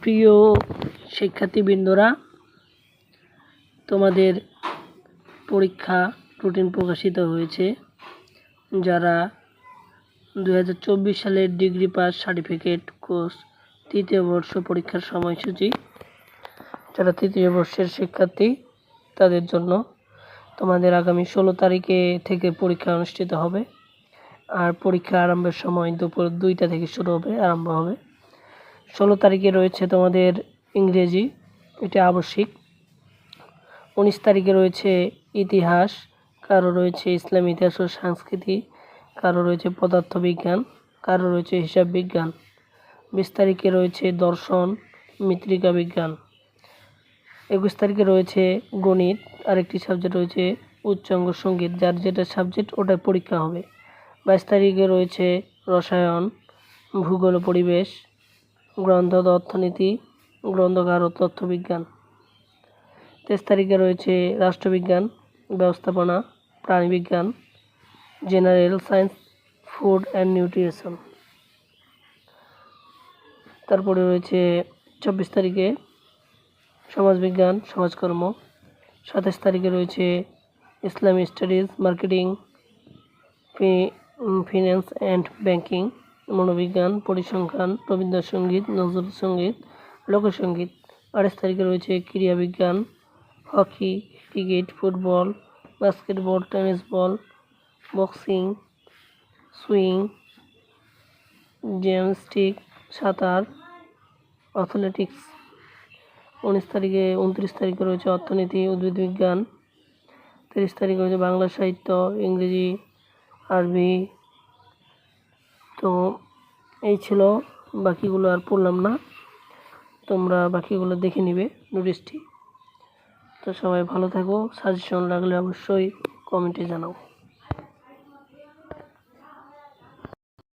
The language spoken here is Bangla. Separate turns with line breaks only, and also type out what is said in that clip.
প্রিয় শিক্ষার্থীবৃন্দরা, তোমাদের পরীক্ষা রুটিন প্রকাশিত হয়েছে। যারা 2024 সালের ডিগ্রি পাস সার্টিফিকেট কোর্স তৃতীয় বর্ষ পরীক্ষার সময়সূচি, যারা তৃতীয় বর্ষের শিক্ষার্থী তাদের জন্য তোমাদের আগামী 16 তারিখে থেকে পরীক্ষা অনুষ্ঠিত হবে। আর পরীক্ষা আরম্ভের সময় দুপুর 2টা থেকে আরম্ভ হবে। 16 তারিখে রয়েছে তোমাদের ইংরেজি, এটা আবশ্যিক। 19 তারিখে রয়েছে ইতিহাস, কারো রয়েছে ইসলাম ইতিহাস ও সংস্কৃতি, কারো রয়েছে পদার্থবিজ্ঞান, কারো রয়েছে হিসাব বিজ্ঞান। 20 তারিখে রয়েছে দর্শন, মৃত্তিকা বিজ্ঞান। 21 তারিখে রয়েছে গণিত, আরেকটি সাবজেক্ট রয়েছে উচ্চাঙ্গ সঙ্গীত, যার যেটা সাবজেক্ট ওটার পরীক্ষা হবে। 22 তারিখে রয়েছে রসায়ন, ভূগোল ও পরিবেশ, গ্রন্থ অর্থনীতি, গ্রন্থকার ও তথ্যবিজ্ঞান। 23 তারিখে রয়েছে রাষ্ট্রবিজ্ঞান, ব্যবস্থাপনা, প্রাণীবিজ্ঞান, general science, food and nutrition. তারপরে রয়েছে 24 তারিখে সমাজবিজ্ঞান, সমাজকর্ম। 27 তারিখে রয়েছে Islamic studies, marketing, finance and banking, মনোবিজ্ঞান, পরিসংখ্যান, রবীন্দ্রসঙ্গীত, নজরুল সঙ্গীত, লোকসঙ্গীত। 28 তারিখে রয়েছে ক্রীড়াবিজ্ঞান, hockey, cricket, football, basketball, tennis ball, boxing, swing, gymnastic, সাঁতার, অ্যাথলেটিক্স। 29 তারিখে রয়েছে অর্থনীতি, উদ্ভিদবিজ্ঞান। 30 তারিখে রয়েছে বাংলা সাহিত্য, ইংরেজি, আরবি। তো এই ছিল, বাকিগুলো আর পড়লাম না, তোমরা বাকিগুলো দেখে নিবে নোটিশটি। তো সবাই ভালো থাকো, সাজেশন লাগলে অবশ্যই কমেন্টে জানাও।